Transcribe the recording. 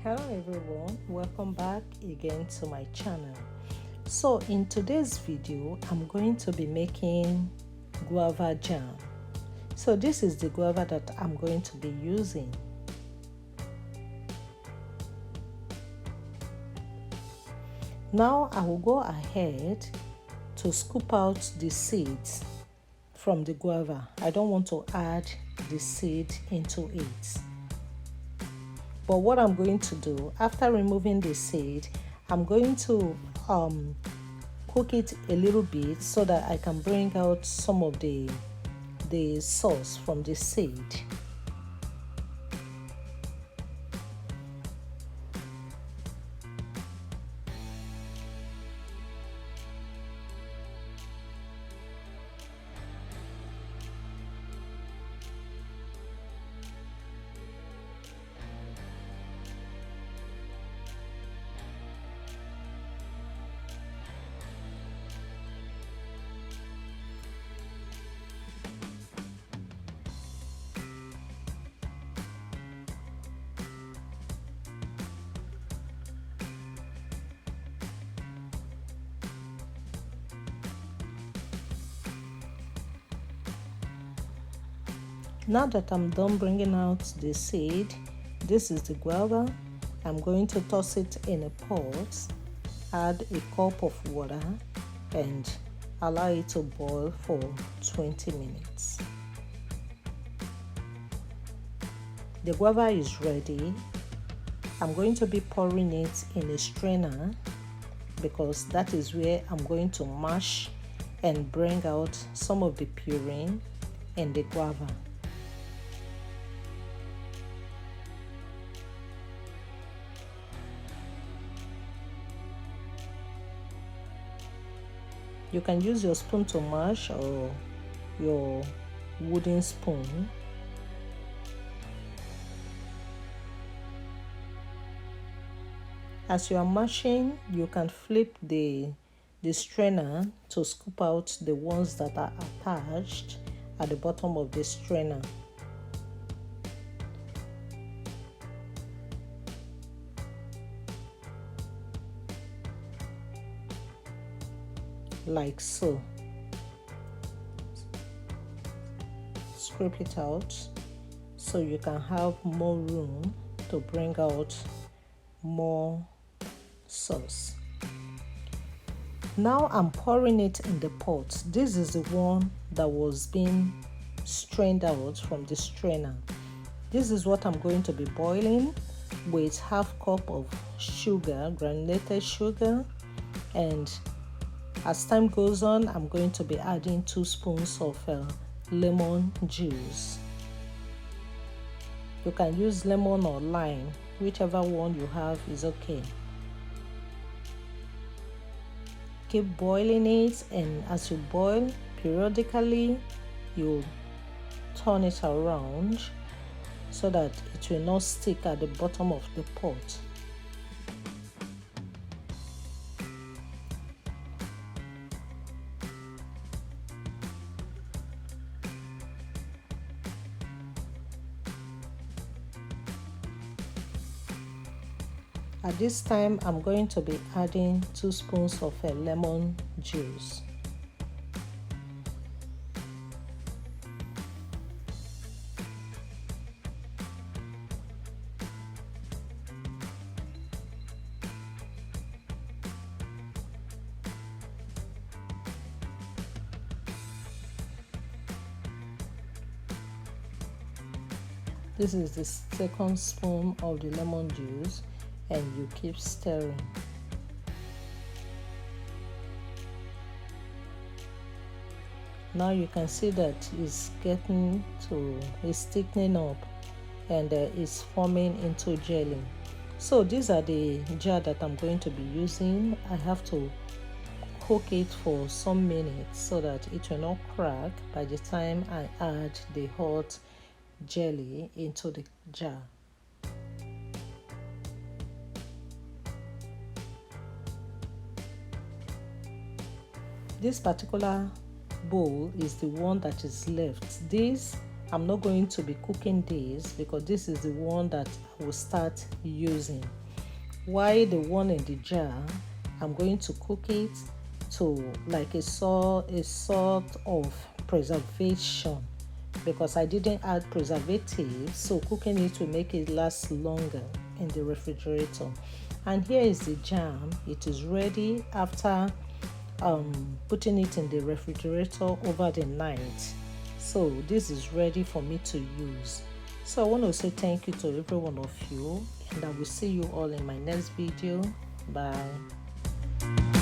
Hello everyone, welcome back again to my channel. So in today's video I'm going to be making guava jam. So this is the guava that I'm going to be using. Now I will go ahead to scoop out the seeds from the guava. I don't want to add the seed into it. But what I'm going to do, after removing the seed, I'm going to cook it a little bit so that I can bring out some of the sauce from the seed. Now that I'm done bringing out the seed, this is the guava. I'm going to toss it in a pot, add a cup of water, and allow it to boil for 20 minutes. The guava is ready. I'm going to be pouring it in a strainer because that is where I'm going to mash and bring out some of the purine and the guava. You can use your spoon to mash or your wooden spoon. As you are mashing, you can flip the strainer to scoop out the ones that are attached at the bottom of the strainer. Like so. Scrape it out so you can have more room to bring out more sauce. Now I'm pouring it in the pot. This is the one that was being strained out from the strainer. This is what I'm going to be boiling with half cup of sugar, granulated sugar, and as time goes on, I'm going to be adding 2 spoons of lemon juice. You can use lemon or lime, whichever one you have is okay. Keep boiling it, and as you boil, periodically you turn it around so that it will not stick at the bottom of the pot. At this time, I'm going to be adding 2 spoons of lemon juice. This is the second spoon of the lemon juice, and you keep stirring. Now you can see that it's thickening up and it's forming into jelly. So these are the jar that I'm going to be using. I have to cook it for some minutes so that it will not crack by the time I add the hot jelly into the jar. This particular bowl is the one that is left. This I'm not going to be cooking this because this is the one that I will start using. While the one in the jar, I'm going to cook it to like a sort of preservation, because I didn't add preservatives, so cooking it will make it last longer in the refrigerator. And here is the jam. It is ready after putting it in the refrigerator over the night. So this is ready for me to use. So I want to say thank you to every one of you, and I will see you all in my next video. Bye.